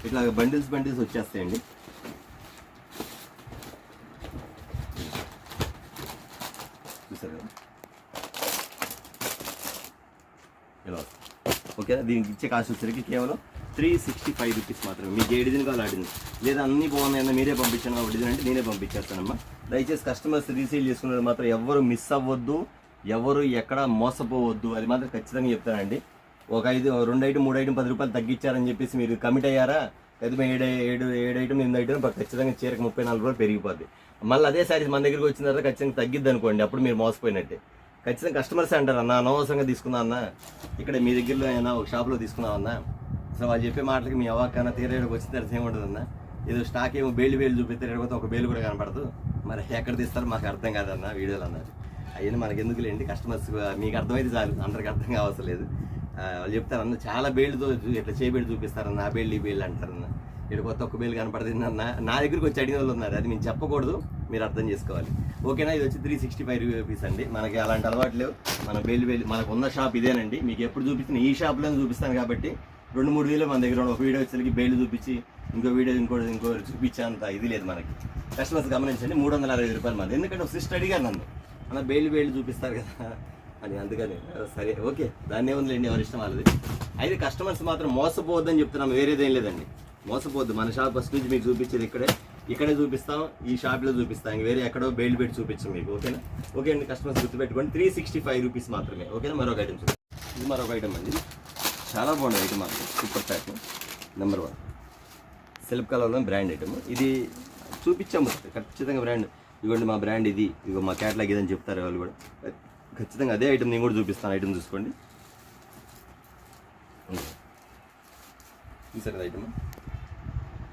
ఇట్లా బండిల్స్ వచ్చేస్తాయండి. చూసారు కదా ఇలా వస్తుంది. ఓకేనా, దీనికి ఇచ్చే కాస్ట్ వచ్చేసరికి కేవలం 365 రూపీస్ మాత్రమే. మీకు ఏ డిజైన్ కావాలి ఆ డిజైన్, లేదా అన్నీ బాగున్నాయన్నా మీరే పంపించాను ఒక డిజైన్ అంటే నేనే పంపించేస్తానమ్మా. దయచేసి కస్టమర్స్ రీసేల్ చేసుకున్నది మాత్రం ఎవరు మిస్ అవ్వద్దు, ఎవరు ఎక్కడ మోసపోవద్దు, అది మాత్రం ఖచ్చితంగా చెప్తానండి. ఒక 2 ఐటమ్ 3 ఐటమ్ 10 రూపాయలు తగ్గించారని చెప్పేసి మీరు కమిట్ అయ్యారా, అయితే 7 ఐటమ్ 8 ఐటమ్ ఖచ్చితంగా చీరకు 34 రూపాయలు పెరిగిపోద్ది. మళ్ళీ అదే సారీ మన దగ్గరికి వచ్చిన తర్వాత ఖచ్చితంగా తగ్గిద్ది అనుకోండి, అప్పుడు మీరు మోసపోయినట్టే. ఖచ్చితంగా కస్టమర్స్ అంటారు, అన్న అనవసరంగా తీసుకున్నా అన్న, ఇక్కడ మీ దగ్గరలో అయినా ఒక షాప్లో తీసుకున్నావు అన్న, అసలు వాళ్ళు చెప్పే మాటలకి మీ అవాకన్నా తీరేడికి వచ్చిన తర్వాత ఏముంటుందన్న, ఏదో స్టాక్ ఏమో బేలు చూపిస్తే లేకపోతే ఒక బేలు కూడా కనపడదు, మరి ఎక్కడ తీస్తారో మాకు అర్థం కాదన్న వీడియోలు అన్నారు. అవన్నీ మనకి ఎందుకులేండి, కస్టమర్స్ మీకు అర్థమైతే చాలు, అందరికి అర్థం కావసరం లేదు. వాళ్ళు చెప్తారన్న చాలా బేళ్ళతో ఇట్లా చేయబేళ్ళు చూపిస్తారన్న, ఆ బేళ్ళు ఈ బేళ్ళు అంటారన్న, ఇక్కడ కొత్త ఒక్క బేలు కనపడుతుంది అన్న, నా దగ్గరికి వచ్చి అడిగిన వాళ్ళు ఉన్నారు. అది మేము చెప్పకూడదు, మీరు అర్థం చేసుకోవాలి. ఓకేనా, ఇది వచ్చి 365 రూపీస్ అండి. మనకి అలాంటి అలవాటు లేవు, మన బేలు మనకు ఉన్న షాప్ ఇదేనండి. మీకు ఎప్పుడు చూపిస్తున్నా ఈ షాప్లోనే చూపిస్తాను కాబట్టి 2-3 వేలు మన దగ్గర ఒక వీడియో వచ్చేసరికి బేలు చూపించి ఇంకో వీడియో ఇంకో చూపించేంత ఇది లేదు మనకి. కస్టమర్స్ గమనించండి, 365 రూపాయలు మంది. ఎందుకంటే ఒక సిస్టర్ అడిగారు నన్ను, అన్న బేలు చూపిస్తారు కదా అని, అందుకని సరే ఓకే దాన్ని ఏముందిలేండి, ఎవరి ఇష్టం వాళ్ళది. అయితే కస్టమర్స్ మాత్రం మోసపోవద్దని చెప్తున్నాం, వేరేదేం లేదండి. మోసపోవద్దు, మన షాప్ ఫస్ట్ నుంచి మీకు చూపించేది ఇక్కడే చూపిస్తాం, ఈ షాప్లో చూపిస్తాం, ఇంక వేరే ఎక్కడో బేలు పెట్టి చూపించాం మీకు. ఓకేనా, ఓకే అండి, కస్టమర్స్ గుర్తుపెట్టుకోండి 365 రూపీస్ మాత్రమే. ఓకేనా, మరొక ఐటమ్ చూడండి. ఇది మరొక ఐటమ్ అండి, చాలా బాగుంది ఐటమ్ మాత్రం, సూపర్ ప్యాటర్న్ నెంబర్ 1 సెల్ఫ్ కలర్లో బ్రాండ్ ఐటమ్. ఇది చూపించాము ఖచ్చితంగా బ్రాండ్, ఇదిగోండి మా బ్రాండ్ ఇది, ఇదిగో మా క్యాట్లాగ్ ఇదని చెప్తారు వాళ్ళు కూడా. ఖచ్చితంగా అదే ఐటమ్ నేను కూడా చూపిస్తాను, ఐటమ్ చూసుకోండి. చూసారు కదా ఐటమ్,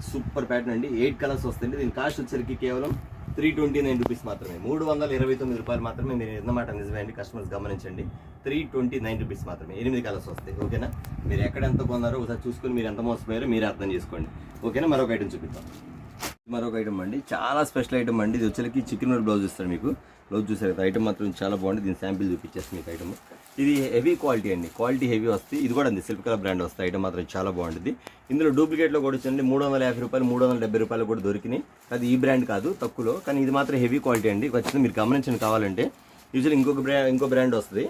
సూపర్ ప్యాటర్న్ అండి, 8 కలర్స్ వస్తాయండి. దీని కాస్ట్ వచ్చేసరికి కేవలం 329 రూపీస్ మాత్రమే, 329 రూపాయలు మాత్రమే. మీరు ఎన్నమాట నిజమే అండి, కస్టమర్స్ గమనించండి, 329 రూపీస్ మాత్రమే. 8 కలర్స్ వస్తాయి. ఓకేనా, మీరు ఎక్కడ ఎంత కొన్నారో ఒకసారి చూసుకొని మీరు ఎంత మోసపోయారో మీరు అర్థం చేసుకోండి. ఓకేనా, మరొక ఐటమ్ చూపిద్దాం. మరొక ఐటమ్ అండి, చాలా స్పెషల్ ఐటమ్ అండి. ఇది వచ్చేసరికి చికెన్ వర్క్ బ్లౌజ్ ఇస్తారు మీకు. బ్లౌజ్ చూసారు కదా, ఐటమ్ మాత్రం చాలా బాగుంది. దీని శాంపిల్ చూపించేస్తుంది మీకు ఐటమ్. ఇది హెవీ క్వాలిటీ అండి, క్వాలిటీ హెవీ వస్తుంది. ఇది కూడా అండి సిల్క్ కలర్ బ్రాండ్ వస్తుంది. ఐటమ్ మాత్రం చాలా బాగుంటుంది. ఇందులో డూప్లికేట్లో కూడా వచ్చండి 350 రూపాయలు 370 రూపాయలు కూడా దొరికినాయి. అది ఈ బ్రాండ్ కాదు, తక్కువలో. కానీ ఇది మాత్రం హెవీ క్వాలిటీ అండి. ఖచ్చితంగా మీరు గమనించండి. కావాలంటే యూజువల్ ఇంకో బ్రాండ్ వస్తుంది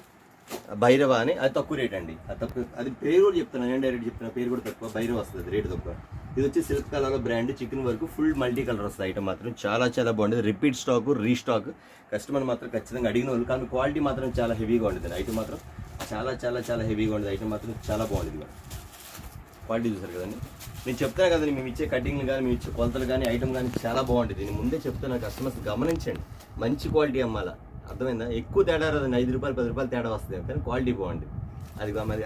భైరవ అని, అది తక్కువ రేట్ అండి. అది తక్కువ, అది పేరు కూడా చెప్తాను, నేను డైరెక్ట్ చెప్తున్నా, పేరు కూడా తక్కువ. భైరవ వస్తుంది, రేటు తక్కువ. ఇది వచ్చి సిల్క్ కలర్ బ్రాండ్, చికెన్ వరకు ఫుల్ మల్టీ కలర్ వస్తుంది. ఐటమ్ మాత్రం చాలా చాలా బాగుంటుంది. Repeat stock, restock. కస్టమర్ మాత్రం ఖచ్చితంగా అడిగిన వాళ్ళు. కానీ క్వాలిటీ మాత్రం చాలా హెవీగా ఉంటుంది. ఐటమ్ మాత్రం చాలా చాలా చాలా హెవీగా ఉంటుంది. ఐటమ్ మాత్రం చాలా బాగుంటుంది. క్వాలిటీ చూసారు కదండి. నేను చెప్తాను కదండి, మేము ఇచ్చే కటింగ్లు కానీ మేము ఇచ్చే కొలతలు కానీ ఐటమ్ కానీ చాలా బాగుంటుంది. నేను ముందే చెప్తాను, కస్టమర్స్ గమనించండి. మంచి క్వాలిటీ అమ్మాలా, అర్థమైందా? ఎక్కువ తేడా రాదండి, 5 రూపాయలు 10 రూపాయలు తేడా వస్తుంది, కానీ క్వాలిటీ బాగుంటుంది.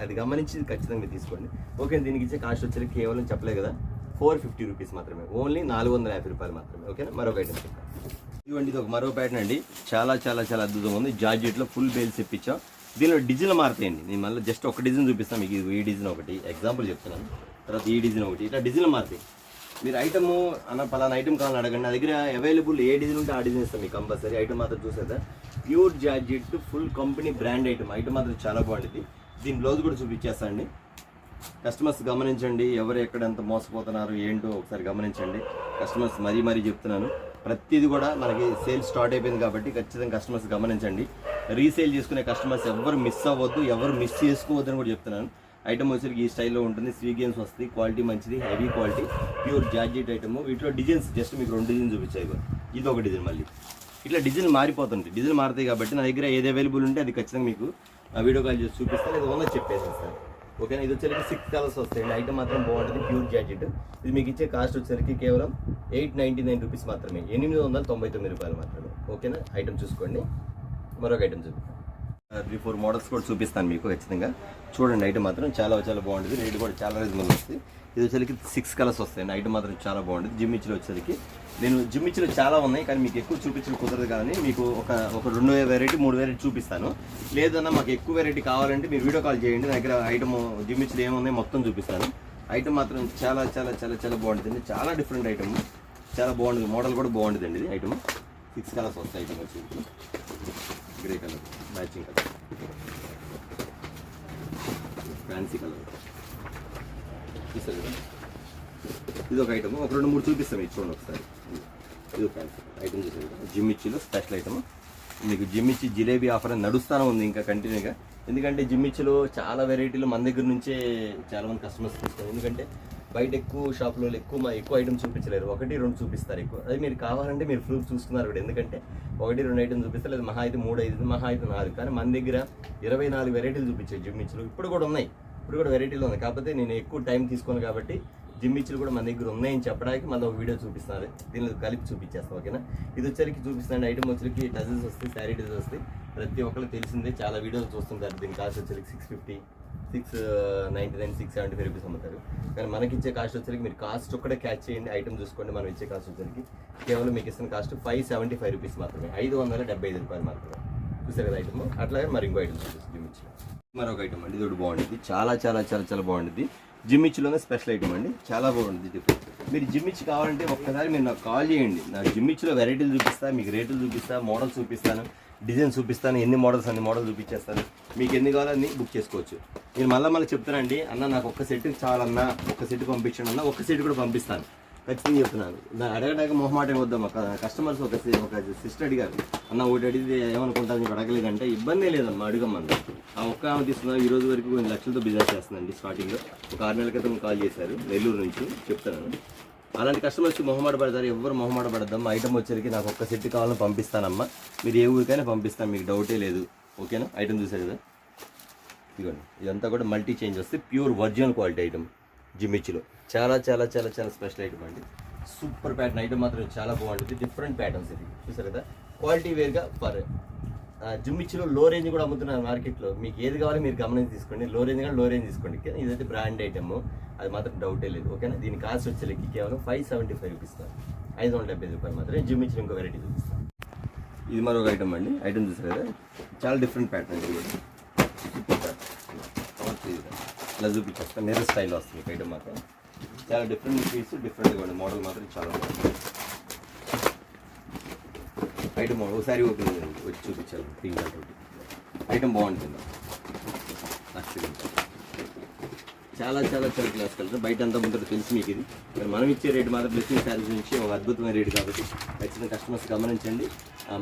అది గమనించి ఖచ్చితంగా మీరు తీసుకోండి. ఓకే, దీనికి ఇచ్చే కాస్ట్ వచ్చేది కేవలం చెప్పలేదు కదా, 450 రూపీస్ మాత్రమే, ఓన్లీ 450 రూపాయలు మాత్రమే. ఓకేనా? మరొక ఐటమ్ చెప్తాను. ఇవ్వండి, ఇది ఒక మరో ప్యాటర్న్ అండి. చాలా చాలా చాలా అద్భుతంగా ఉంది. జార్జెట్లో ఫుల్ బేల్స్ ఇప్పించాం. దీనిలో డిజైన్లు మారుతాయండి. నేను మళ్ళీ జస్ట్ ఒక డిజైన్ చూపిస్తాను మీకు. ఈ డిజైన్ ఒకటి ఎగ్జాంపుల్ చెప్తున్నాను, తర్వాత ఈ డిజైన్ ఒకటి, ఇట్లా డిజైన్లు మారుతాయి. మీరు ఐటమ్ అన్న పలానా ఐటమ్ కావాలని అడగండి, నా దగ్గర అవైలబుల్ ఏ డిజైన్ ఉంటే ఆ డిజైన్ ఇస్తాను మీకు కంపల్సరీ. ఐటమ్ మాత్రం చూసేదా, pure georgette full company brand item. Item మాత్రం చాలా బాగుంటుంది. దీని బ్లౌజ్ కూడా చూపించేస్తాను అండి. కస్టమర్స్ గమనించండి, ఎవరు ఎక్కడ ఎంత మోసపోతున్నారు ఏంటో ఒకసారి గమనించండి. కస్టమర్స్ మరీ చెప్తున్నాను, ప్రతిదీ కూడా మనకి సేల్ స్టార్ట్ అయిపోయింది కాబట్టి ఖచ్చితంగా కస్టమర్స్ గమనించండి. రీసేల్ చేసుకునే కస్టమర్స్ ఎవరు మిస్ అవ్వద్దు, ఎవరు మిస్ చేసుకోవద్దు అని కూడా చెప్తున్నాను. ఐటమ్ వచ్చేసరికి ఈ స్టైల్లో ఉంటుంది. స్వీగేన్స్ వస్తుంది, క్వాలిటీ మంచిది, heavy quality, pure georgette item. వీటిలో డిజైన్స్ జస్ట్ మీకు 2 డిజైన్ చూపించాయి. ఇది ఒక డిజైన్, మళ్ళీ ఇట్లా డిజైన్ మారిపోతుంది. డిజైన్ మారుతాయి కాబట్టి నా దగ్గర ఏది అవైలబుల్ ఉంటే అది ఖచ్చితంగా మీకు వీడియో కాల్ చేసి చూపిస్తాను, ఇది ఓనర్ చెప్పేసేస్తాను. ఓకేనా? ఇది వచ్చేసరికి 6 కలర్స్ వస్తాయండి. ఐటమ్ మాత్రం బాగుంటుంది, ప్యూర్ జార్జెట్. ఇది మీకు ఇచ్చే కాస్ట్ వచ్చేసరికి కేవలం 899 రూపీస్ మాత్రమే, 899 రూపాయలు మాత్రమే. ఓకేనా? ఐటమ్ చూసుకోండి. మరొక ఐటమ్ చూపిస్తాను. 3-4 మోడల్స్ కూడా చూపిస్తాను మీకు ఖచ్చితంగా. చూడండి, ఐటమ్ మాత్రం చాలా చాలా బాగుంటుంది. రేట్ కూడా చాలా రీజనబుల్ వస్తుంది. ఇది వచ్చేసరికి 6 కలర్స్ వస్తాయండి. ఐటమ్ మాత్రం చాలా బాగుంటుంది. జిమ్మిచ్చులు వచ్చేసరికి నేను జిమ్మిచ్చులు చాలా ఉన్నాయి, కానీ మీకు ఎక్కువ చూపించడం కుదరదు. కానీ మీకు ఒక 2 వెరైటీ 3 వెరైటీ చూపిస్తాను. లేదన్నా మాకు ఎక్కువ వెరైటీ కావాలంటే మీరు వీడియో కాల్ చేయండి. నా దగ్గర ఐటమ్ జిమ్మిచ్చులు ఏమున్నాయి మొత్తం చూపిస్తాను. ఐటమ్ మాత్రం చాలా చాలా చాలా చాలా బాగుంటుంది. చాలా డిఫరెంట్ ఐటమ్, చాలా బాగుంటుంది. మోడల్ కూడా బాగుంటుందండి. ఇది ఐటమ్ 6 కలర్స్ వస్తాయి. ఐటమ్ వచ్చి grey colour, matching colour, fancy colour చూస్తారు కదా. ఇది ఒక ఐటమ్, ఒక 2-3 చూపిస్తాం. ఇది చూడండి ఒకసారి. ఇది ఒక ఫ్యాన్సీ ఐటమ్ చూసారు కదా, జిమ్మిచ్చిలో స్పెషల్ ఐటమ్. మీకు జిమ్మిచ్చి జిలేబీ ఆఫర్ అని నడుస్తూనే ఉంది ఇంకా కంటిన్యూగా. ఎందుకంటే జిమ్మిచ్చిలో చాలా వెరైటీలు మన దగ్గర నుంచే చాలామంది కస్టమర్స్ తీస్తారు. ఎందుకంటే బయట ఎక్కువ షాప్లో ఎక్కువ ఐటమ్స్ చూపించలేరు, 1-2 చూపిస్తారు ఎక్కువ. అది మీరు కావాలంటే మీరు ప్రూఫ్ చూసుకున్నారు కూడా. ఎందుకంటే 1-2 ఐటమ్ చూపిస్తారు, లేదా మహా అయితే 3-5, మహా అయితే 4. కానీ మన దగ్గర 24 వెరైటీలు చూపించాయి జిమ్మిచ్చులు. ఇప్పుడు కూడా ఉన్నాయి, ఇప్పుడు కూడా వెరైటీలు ఉన్నాయి. కాకపోతే నేను ఎక్కువ టైం తీసుకోను కాబట్టి జిమ్మిచ్చులు కూడా మన దగ్గర ఉన్నాయని చెప్పడానికి మన ఒక వీడియో చూపిస్తున్నారు. దీనిలో కలిపి చూపించేస్తాం. ఓకేనా? ఇది వచ్చరికి చూపిస్తాను. ఐటమ్ వచ్చరికి డజన్స్ వస్తాయి, శారీ డజన్స్ వస్తాయి. ప్రతి ఒక్కరికి తెలిసిందే, చాలా వీడియోలు చూస్తుంటారు. దీని కాస్ట్ వచ్చరికి 650, 699, 675 రూపీస్ అమ్ముతారు. కానీ మనకి ఇచ్చే కాస్ట్ వచ్చరికి మీరు కాస్ట్ ఒక్కడే క్యాచ్ చేయండి. ఐటమ్ చూసుకోండి. మనం ఇచ్చే కాస్ట్ వచ్చరికి కేవలం మీకు ఇస్తున్న కాస్ట్ 575 రూపీస్ మాత్రమే, 575 రూపాయలు మాత్రమే. చూసారు కదా ఐటమ్. అట్లాగే మరి ఇంకో ఐటమ్ చూపిస్తుంది జిమ్మిచ్చులో. మరొక ఐటమ్ అండి, ఇది ఒకటి బాగుంటుంది. చాలా చాలా చాలా చాలా బాగుంటుంది. జిమ్మిచ్చులోనే స్పెషల్ ఐటమ్ అండి, చాలా బాగుంటుంది. మీరు జిమ్మిచ్చి కావాలంటే ఒక్కసారి మీరు నాకు కాల్ చేయండి. నా జిమ్మిచ్చులో వెరైటీలు చూపిస్తాను, మీకు రేట్లు చూపిస్తాను, మోడల్స్ చూపిస్తాను, డిజైన్ చూపిస్తాను. ఎన్ని మోడల్స్ అన్ని మోడల్ చూపించేస్తాను. మీకు ఎన్ని కావాలని బుక్ చేసుకోవచ్చు. నేను మళ్ళీ చెప్తానండి, అన్న నాకు ఒక్క సెట్ చాలన్నా, ఒక్క సెట్ పంపించండి అన్న, ఒక్క సెట్ కూడా పంపిస్తాను. ఖచ్చితంగా చెప్తున్నాను. దాన్ని అడగడానికి మొహమాటం వద్దాం. కస్టమర్స్ ఒక సిస్టర్ అడిగారు, అన్న ఒకటి అడిగితే ఏమనుకుంటారు మీకు అడగలేదంటే ఇబ్బంది లేదమ్మా, అడగమ్మన్నా. ఆ ఒక్క ఆమె తీసుకున్నారు. ఈ రోజు వరకు కొన్ని లక్షలతో బిజినెస్ చేస్తుందండి. స్టార్టింగ్లో ఒక 6 నెలల క్రితం కాల్ చేశారు నెల్లూరు నుంచి. చెప్తాను, అలాంటి కస్టమర్స్ మొహమాట పడతారు. ఎవరు మొహమాట పడద్దమ్మా. ఐటమ్ వచ్చరికి నాకు ఒక్క సెట్ కావాలని పంపిస్తానమ్మా, మీరు ఏ ఊరికైనా పంపిస్తాను, మీకు డౌటే లేదు. ఓకేనా? ఐటమ్ చూసారు కదా, ఇదిగోండి. ఇదంతా కూడా మల్టీ చేంజ్ వస్తే ప్యూర్ ఒరిజినల్ క్వాలిటీ ఐటమ్ జిమ్మిచ్చులో. చాలా చాలా చాలా చాలా స్పెషల్ ఐటమ్ అండి. సూపర్ ప్యాటర్న్ ఐటమ్ మాత్రం చాలా బాగుంటుంది. డిఫరెంట్ ప్యాటర్న్స్ ఇది చూసారు కదా. క్వాలిటీ వేర్గా ఫర్ జిమ్మిచ్చులో లో రేంజ్ కూడా అమ్ముతున్నారు మార్కెట్లో. మీకు ఏది కావాలో మీరు గమనించి తీసుకోండి. లో రేంజ్ కానీ లో రేంజ్ తీసుకోండి. ఇదైతే బ్రాండ్ ఐటమ్, అది మాత్రం డౌటే లేదు. ఓకేనా? దీని కాస్ట్ వచ్చేసరికి కేవలం 575 రూపీస్, 575 రూపాయలు మాత్రమే. జిమ్మిచ్చులో ఇంకో వెరైటీ చూపిస్తాను. ఇది మరొక ఐటమ్ అండి. ఐటమ్ చూసారు కదా, చాలా డిఫరెంట్ ప్యాటర్న్ ఇది. సూపర్ ప్యాటర్న్ ఇలా చూపించేస్తాను. నెర స్టైల్ వస్తుంది ఐటమ్ మాత్రం. చాలా డిఫరెంట్ పీస్, డిఫరెంట్గా ఉంది. మోడల్ మాత్రం చాలా బాగుంది. ఐటమ్ ఒకసారి ఓపెన్ వచ్చి చూపించాలి. పింక్ కలర్ ఐటమ్ బాగుంటుంది. చాలా చాలా చాలా క్లాస్ కలర్. బయట అంతా ముందు తెలిసి మీకు ఇది మనం ఇచ్చే రేటు మాత్రం బ్లెస్సింగ్ శారీస్ నుంచి ఒక అద్భుతమైన రేటు కాబట్టి ఖచ్చితంగా కస్టమర్స్ గమనించండి.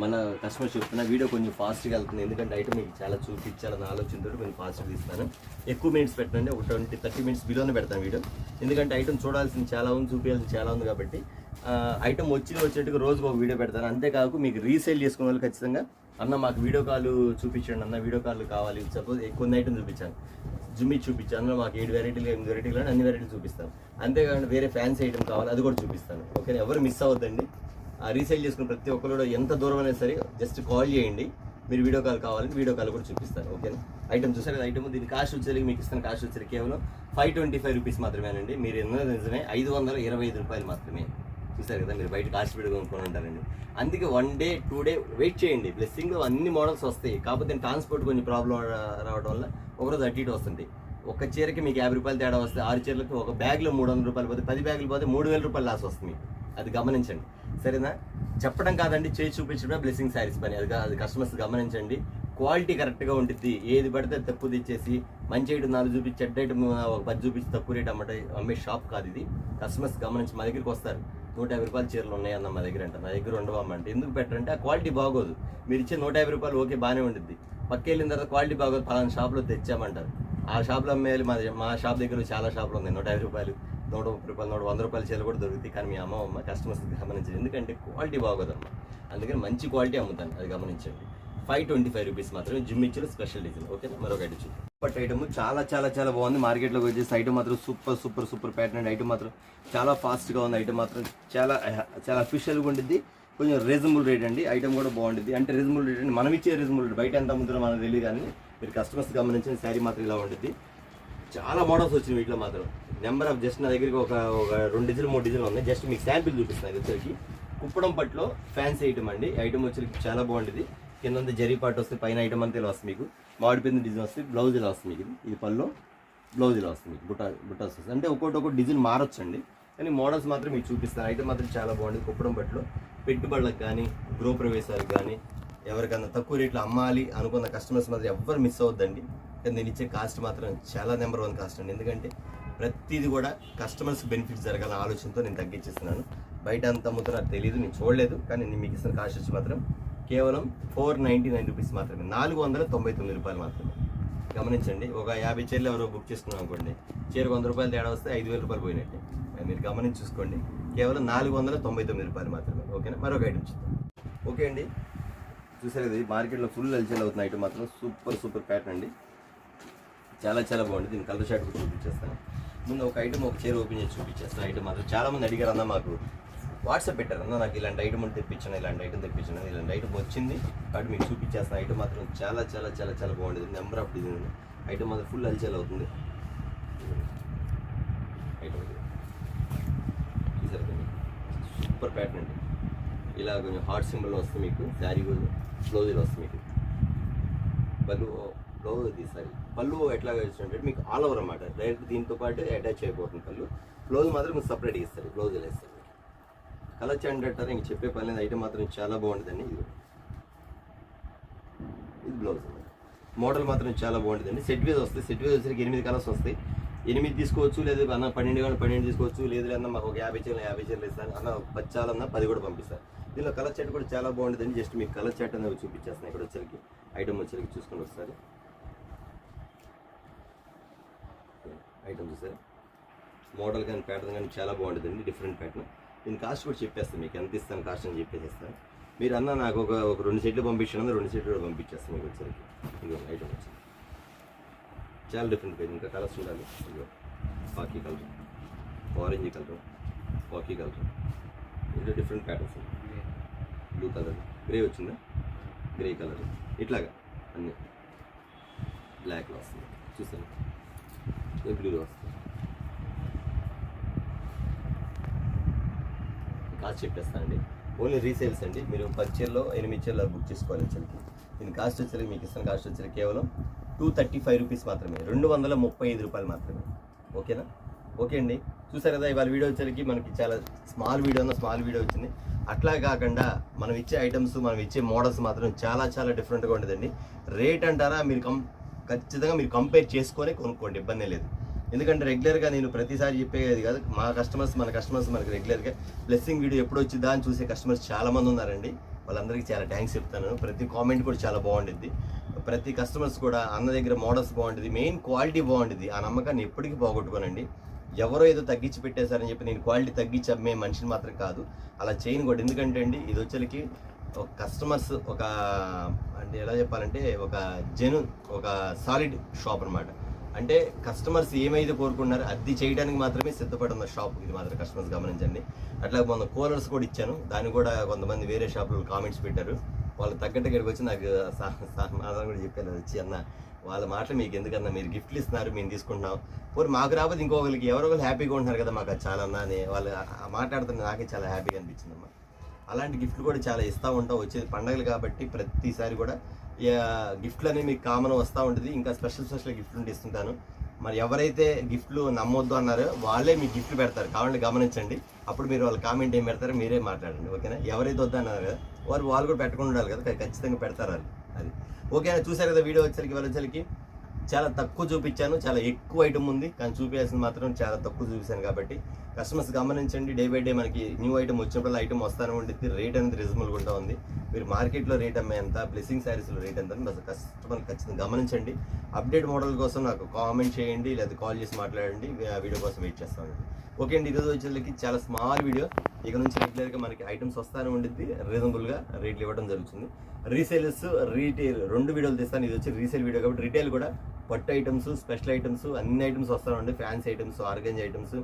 మన కస్టమర్స్ చెప్తున్న వీడియో కొంచెం ఫాస్ట్గా వెళ్తుంది, ఎందుకంటే ఐటమ్ మీకు చాలా చూపించాలన్న ఆలోచనతో కొంచెం ఫాస్ట్గా తీస్తాను. ఎక్కువ మినిట్స్ పెట్టండి, ఒక 20-30 మినిట్స్ బిలోనే పెడతాను వీడియో, ఎందుకంటే ఐటమ్ చూడాల్సింది చాలా ఉంది, చూపించాల్సింది చాలా ఉంది కాబట్టి ఐటమ్ వచ్చినట్టుగా రోజుకు ఒక వీడియో పెడతాను. అంతేకాదు మీకు రీసేల్ చేసుకునే వాళ్ళు ఖచ్చితంగా అన్న మాకు వీడియో కాల్ చూపించండి అన్న, వీడియో కాల్ కావాలి. సపోజ్ కొన్ని ఐటమ్ చూపించాను, జుమ్మి చూపించాను, అందులో మాకు 7 వెరైటీలు 8 వెరైటీలు అన్ని వెరైటీలు చూపిస్తాను. అంతేకాకుండా వేరే ఫ్యాన్సీ ఐటమ్ కావాలి, అది కూడా చూపిస్తాను. ఓకేనా, ఎవరు మిస్ అవ్వద్దండి. రీసేల్ చేసుకున్న ప్రతి ఒక్కరు కూడా ఎంత దూరం అయినా సరే జస్ట్ కాల్ చేయండి, మీరు వీడియో కాల్ కావాలంటే వీడియో కాల్ కూడా చూపిస్తాను. ఓకేనా, ఐటమ్ చూసారు కదా, ఐటమ్ దీని కాస్ట్ వచ్చేసరికి మీకు ఇస్తాను. కాస్ట్ వచ్చేసరికి కేవలం 525 రూపీస్ మాత్రమేనండి. మీరు ఎన్నో నిజమే 525 రూపాయలు మాత్రమే. చూసారు కదా, మీరు బయట కాస్ట్ పెట్టి కొనుక్కొని ఉంటారండి. అందుకే 1 డే 2 డే వెయిట్ చేయండి. బ్లెస్సింగ్లో అన్ని మోడల్స్ వస్తాయి, కాకపోతే ట్రాన్స్పోర్ట్ కొంచెం ప్రాబ్లం రావడం వల్ల ఒకరోజు అటు ఇటు వస్తుంది. ఒక చీరకి మీకు 50 రూపాయలు తేడా వస్తే 6 చీరలకు ఒక బ్యాగ్లో 300 రూపాయలు పోతే 10 బ్యాగులు పోతే 3000 రూపాయలు లాస్ వస్తుంది. అది గమనించండి, సరేనా? చెప్పడం కాదండి, చేసి చూపించడం బ్లెస్సింగ్ శారీస్ పని. అది కస్టమర్స్ గమనించండి. క్వాలిటీ కరెక్ట్గా ఉంటుంది. ఏది పడితే తక్కువ తెచ్చేసి మంచి ఐటమ్ 4 చూపించి చెడ్డ ఐటమ్ ఒక 10 చూపించి తక్కువ రేట్ అమ్మే షాప్ కాదు ఇది. కస్టమర్స్ గమనించి మా దగ్గరికి వస్తారు, 150 రూపాయలు చీరలు ఉన్నాయి అన్న మా దగ్గర అంట, నా దగ్గర ఉండవు అమ్మంటే. ఎందుకు పెట్టారంటే ఆ క్వాలిటీ బాగోదు. మీరు ఇచ్చే 150 రూపాయలు ఓకే బాగానే ఉంటుంది, పక్క వెళ్ళిన తర్వాత క్వాలిటీ బాగోదు, పలానా షాప్లో తెచ్చామంటారు. ఆ షాప్లో అమ్మేయాలి. మా షాప్ దగ్గర చాలా షాపులు ఉన్నాయి, 150 రూపాయలు 130 రూపాయలు 100 రూపాయల చీరలు కూడా దొరుకుతాయి. కానీ మీ అమ్మ కస్టమర్స్ గమనించండి, ఎందుకంటే క్వాలిటీ బాగోదమ్మా. అందుకని మంచి క్వాలిటీ అమ్ముతాను, అది గమనించండి. 525 రూపీస్ మాత్రమే. జిమ్ ఇచ్చిన స్పెషల్ డిజైన్. ఓకే, మరొక ఐటమ్ చూద్దాం. బట్ ఐటమ్ చాలా చాలా చాలా బాగుంది. మార్కెట్లోకి వచ్చేసి ఐటమ్ మాత్రం సూపర్ సూపర్ సూపర్ ప్యాటర్న్ అండి. ఐటమ్ మాత్రం చాలా ఫాస్ట్గా ఉంది. ఐటమ్ మాత్రం చాలా చాలా అఫీషియల్గా ఉంటుంది. కొంచెం రీజనబుల్ రేట్ అండి. ఐటమ్ కూడా బాగుంటుంది. అంటే రీజనబుల్ రేట్ అండి, మనం ఇచ్చే రీజనబుల్ రేట్. బయట ఎంత అమ్ముతుందో మనకు తెలియదు, కానీ మీరు కస్టమర్స్ గమనించిన శారీ మాత్రం ఇలా ఉంటుంది. చాలా మోడల్స్ వచ్చినాయి వీటిలో మాత్రం. నెంబర్ ఆఫ్ జస్ట్ నా దగ్గరికి ఒక 2 డిజైన్ 3 డిజైన్లు ఉన్నాయి. జస్ట్ మీకు శాంపిల్ చూపిస్తాను. వచ్చేసరికి కుప్పడం పట్టులో ఫ్యాన్సీ ఐటమ్ అండి. ఐటమ్ వచ్చేసరికి చాలా బాగుంటుంది. కింద జరీ పార్ట్ వస్తే పైన ఐటమ్ అంతా ఇలా వస్తుంది మీకు. మాడిపోయిన డిజైన్ వస్తుంది, బ్లౌజ్ ఇలా వస్తుంది మీకు. ఇది పళ్ళు, బ్లౌజ్ ఇలా వస్తుంది మీకు. బుట్టాస్ వస్తుంది. అంటే ఒక్కొక్కటి డిజైన్ మారొచ్చండి, కానీ మోడల్స్ మాత్రం మీకు చూపిస్తాను. ఐటమ్ మాత్రం చాలా బాగుంటుంది. కుప్పడం పట్టులో పెట్టుబడులకు కానీ గృహప్రవేశాలకు కానీ ఎవరికన్నా తక్కువ రేట్లో అమ్మాలి అనుకున్న కస్టమర్స్ మాత్రం ఎవ్వరు మిస్ అవ్వద్దండి. కానీ నేను ఇచ్చే కాస్ట్ మాత్రం చాలా నెంబర్ 1 కాస్ట్ అండి. ఎందుకంటే ప్రతిదీ కూడా కస్టమర్స్ బెనిఫిట్స్ జరగాలన్న ఆలోచనతో నేను తగ్గించేస్తున్నాను. బయట అంత అమ్ముతారో అది తెలియదు, నేను చూడలేదు. కానీ నేను మీకు ఇస్తున్న కాస్ట్ వచ్చి మాత్రం కేవలం 499 రూపీస్ మాత్రమే. 499 రూపాయలు మాత్రమే. గమనించండి, ఒక 50 చీరలు ఎవరో బుక్ చేసుకున్నాం అనుకోండి, చీరకు 100 రూపాయలు తేడా వస్తే 5000 రూపాయలు పోయినట్టే. మీరు గమనించి చూసుకోండి, కేవలం 499 రూపాయలు మాత్రమే. ఓకేనా, మరొక ఐటమ్ చూద్దాం. ఓకే అండి, చూసారు కదా, మార్కెట్లో ఫుల్ హల్చల్ అవుతున్న ఐటమ్ మాత్రం సూపర్ సూపర్ ప్యాటర్న్ అండి. చాలా చాలా బాగుంది. దీని కలర్ షార్ట్ కూడా చూపించేస్తాను. ముందు ఒక ఐటమ్ ఒక చీర ఓపెన్ చేసి చూపించేస్తాను. ఐటమ్ మాత్రం చాలామంది అడిగారు, అన్న మాకు వాట్సాప్ పెట్టారు, అన్న నాకు ఇలాంటి ఐటమ్ తెప్పించాను, ఇలాంటి ఐటమ్ తెప్పించాను, ఇలాంటి ఐటమ్ వచ్చింది కాబట్టి మీకు చూపించేస్తాను. ఐటమ్ మాత్రం చాలా చాలా చాలా చాలా బాగుంటుంది. నెంబర్ ఆఫ్ డిజైన్ ఐటమ్ మాత్రం ఫుల్ హల్చల్ అవుతుంది. ఐటమ్ చూసారు కదా, సూపర్ ప్యాటర్న్ అండి. ఇలా కొంచెం హార్ట్ సింబల్ వస్తుంది మీకు. శారీ బ్లౌజ్ ఇలా వస్తుంది మీకు. పళ్ళు బ్లౌజ్ తీసారి పళ్ళు ఎట్లా వచ్చినట్టు మీకు ఆల్ ఓవర్ అన్నమాట. డైరెక్ట్ దీంతో పాటు అటాచ్ అయిపోతుంది పళ్ళు. బ్లౌజ్ మాత్రం మీకు సపరేట్గా ఇస్తారు, బ్లౌజ్ ఇలా ఇస్తారు. కలర్ చాంట్ అంటారు, ఇంక చెప్పే పని లేదు. ఐటమ్ మాత్రం చాలా బాగుంటుందండి. ఇది బ్లౌజ్ అన్నమాట. మోడల్ మాత్రం చాలా బాగుంటుందండి. సెట్ వేజ్ వస్తుంది. సెట్ వేజ్ వచ్చేసరికి 8 కలర్స్ వస్తాయి. 8 తీసుకోవచ్చు, లేదు అన్న 12 తీసుకోవచ్చు, లేదు అన్న మాకు ఒక 50 చీరలు ఇస్తాను అన్న, 10 చాలన్నా 10 కూడా పంపిస్తాను. దీనిలో కలర్ చాట్ కూడా చాలా బాగుంటుందండి. జస్ట్ మీకు కలర్ చాట్ అనేది చూపించేస్తాను. ఇక్కడ వచ్చరికి ఐటమ్ వచ్చరికి చూసుకొని వస్తారు. ఐటమ్ చూసారు, మోడల్ కానీ ప్యాటర్న్ కానీ చాలా బాగుంటుందండి. Different pattern. దీని కాస్ట్ కూడా చెప్పేస్తాను, మీకు ఎంత ఇస్తాను కాస్ట్ అని చెప్పేసేస్తాను. మీరు అన్న నాకు ఒక 2 సెట్లు పంపించాను, 2 సెట్లు కూడా పంపించేస్తాను మీకు వచ్చరికి. ఇదిగో ఐటమ్ వచ్చి చాలా డిఫరెంట్ పేజ్. ఇంకా కలర్స్ ఉండాలి. ఇదిగో khaki colour, orange colour, khaki colour, ఇందులో different patterns. Blue colour, grey వచ్చిందా, గ్రే కలర్, ఇట్లాగా అన్నీ బ్లాక్లో వస్తుంది. చూసాను, బ్లూలో వస్తుంది. కాస్ట్ చెప్పేస్తానండి. ఓన్లీ రీసేల్స్ అండి. మీరు 10 చీరలో 8 చీరలు బుక్ చేసుకోవాలి వచ్చరికి. దీని కాస్ట్ వచ్చరికి మీకు ఇస్తున్న కాస్ట్ వచ్చరికి కేవలం 235 రూపీస్ మాత్రమే. 235 రూపాయలు మాత్రమే. ఓకేనా? ఓకే అండి. చూసారు కదా, ఇవాళ వీడియో వచ్చేసరికి మనకి చాలా స్మాల్ వీడియో వచ్చింది. అట్లా కాకుండా మనం ఇచ్చే ఐటమ్స్, మనం ఇచ్చే మోడల్స్ మాత్రం చాలా చాలా డిఫరెంట్గా ఉండదండి. రేట్ అంటారా, మీరు ఖచ్చితంగా మీరు కంపేర్ చేసుకొని కొనుక్కోండి, ఇబ్బంది లేదు. ఎందుకంటే రెగ్యులర్గా నేను ప్రతిసారి చెప్పేది కాదు, మన కస్టమర్స్ మనకి రెగ్యులర్గా బ్లెస్సింగ్ వీడియో ఎప్పుడు వచ్చిందా అని చూసే కస్టమర్స్ చాలామంది ఉన్నారండి. వాళ్ళందరికీ చాలా థ్యాంక్స్ చెప్తాను. ప్రతి కామెంట్ కూడా చాలా బాగుంటుంది. ప్రతి కస్టమర్స్ కూడా అన్న దగ్గర మోడల్స్ బాగుంటుంది, మెయిన్ క్వాలిటీ బాగుంటుంది. ఆ నమ్మకాన్ని ఎప్పటికీ పోగొట్టుకోనండి. ఎవరో ఏదో తగ్గించి పెట్టేశారని చెప్పి నేను క్వాలిటీ తగ్గించి అమ్మే మనిషిని మాత్రం కాదు, అలా చేయను కూడా. ఎందుకంటే అండి, ఇది వచ్చేసరికి ఒక కస్టమర్స్ అంటే ఎలా చెప్పాలంటే ఒక సాలిడ్ షాప్ అనమాట. అంటే కస్టమర్స్ ఏమైతే కోరుకున్నారో అది చేయడానికి మాత్రమే సిద్ధపడి ఉన్న షాప్ ఇది మాత్రం కస్టమర్స్ గమనించండి. అట్లా మొన్న కూలర్స్ కూడా ఇచ్చాను, దాన్ని కూడా కొంతమంది వేరే షాపులో కామెంట్స్ పెట్టారు. వాళ్ళు తగ్గట్టు ఇక్కడికి వచ్చి నాకు సమాధానం కూడా చెప్పారు, వచ్చి అన్న వాళ్ళ మాటలు మీకు ఎందుకన్నా, మీరు గిఫ్ట్లు ఇస్తున్నారు, మేము తీసుకుంటున్నాం, పోరు మాకు రాకపోతే ఇంకొకరికి ఎవరో ఒకరు హ్యాపీగా ఉంటున్నారు కదా, మాకు అది చాలా అన్న అని వాళ్ళు మాట్లాడుతున్న నాకే చాలా హ్యాపీగా అనిపించిందమ్మా. అలాంటి గిఫ్ట్లు కూడా చాలా ఇస్తూ ఉంటాం. వచ్చేది పండగలు కాబట్టి ప్రతిసారి కూడా గిఫ్ట్లు అనేవి మీకు కామన్ వస్తూ ఉంటుంది. ఇంకా స్పెషల్ గిఫ్ట్లు ఉంటే ఇస్తుంటాను. మరి ఎవరైతే గిఫ్ట్లు నమ్మొద్దు అన్నారో వాళ్ళే మీకు గిఫ్ట్లు పెడతారు, కావాలంటే గమనించండి. అప్పుడు మీరు వాళ్ళ కామెంట్ ఏం పెడతారో మీరే మాట్లాడండి, ఓకేనా. ఎవరైతే వద్దన్నారు కదా వాళ్ళు కూడా పెట్టకుండా ఉండాలి కదా, ఖచ్చితంగా పెడతారు అది ఓకేనా. చూసారు కదా, వీడియో వచ్చేసరికి చాలా తక్కువ చూపించాను, చాలా ఎక్కువ ఐటమ్ ఉంది, కానీ చూపించాల్సింది మాత్రం చాలా తక్కువ చూపించాను. కాబట్టి కస్టమర్స్ గమనించండి, డే బై డే మనకి న్యూ ఐటమ్ వచ్చినప్పుడు ఐటమ్ వస్తానే ఉంటుంది. రేట్ అనేది రీజనబుల్గా ఉంటా ఉంది. మీరు మార్కెట్లో రేట్ అమ్మే ఎంత, బ్లెస్సింగ్ శారీస్లో రేట్ ఎంత అని కస్టమర్ ఖచ్చితంగా గమనించండి. అప్డేట్ మోడల్ కోసం నాకు కామెంట్ చేయండి, లేదా కాల్ చేసి మాట్లాడండి, వీడియో కోసం వెయిట్ చేస్తాను. ఓకే అండి, ఈరోజు వచ్చేసరికి చాలా స్మాల్ వీడియో. ఇక నుంచి రెగ్యులర్గా మనకి ఐటమ్స్ వస్తానే ఉండిద్ది, రీజనబుల్గా రేట్లు ఇవ్వడం జరుగుతుంది. రీసేల్స్, రీటైల్ 2 వీడియోలు తీస్తాను. ఇది వచ్చి రీసేల్ వీడియో కాబట్టి రిటైల్ కూడా పట్టు ఐటమ్స్, స్పెషల్ ఐటమ్స్, అన్ని ఐటమ్స్ వస్తూ ఉంటాయి. Fancy items, organza items,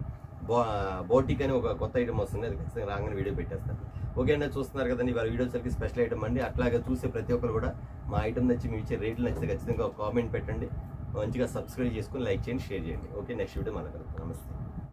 boutique అని ఒక కొత్త ఐటమ్ వస్తుంది, అది ఖచ్చితంగా రాగానే వీడియో పెట్టేస్తాను. ఓకే అండి, చూస్తున్నారు కదండి, వాళ్ళ వీడియోస్ సరికి స్పెషల్ ఐటమ్ అండి. అట్లాగే చూసే ప్రతి ఒక్కరు కూడా మా ఐటమ్ నచ్చి, మీ ఇచ్చే రేట్లు నచ్చితే ఖచ్చితంగా ఒక కామెంట్ పెట్టండి, మంచిగా సబ్స్క్రైబ్ చేసుకొని లైక్ చేయండి, షేర్ చేయండి. ఓకే, నెక్స్ట్ వీడియో మళ్ళీ కలుగుతాం. నమస్తే.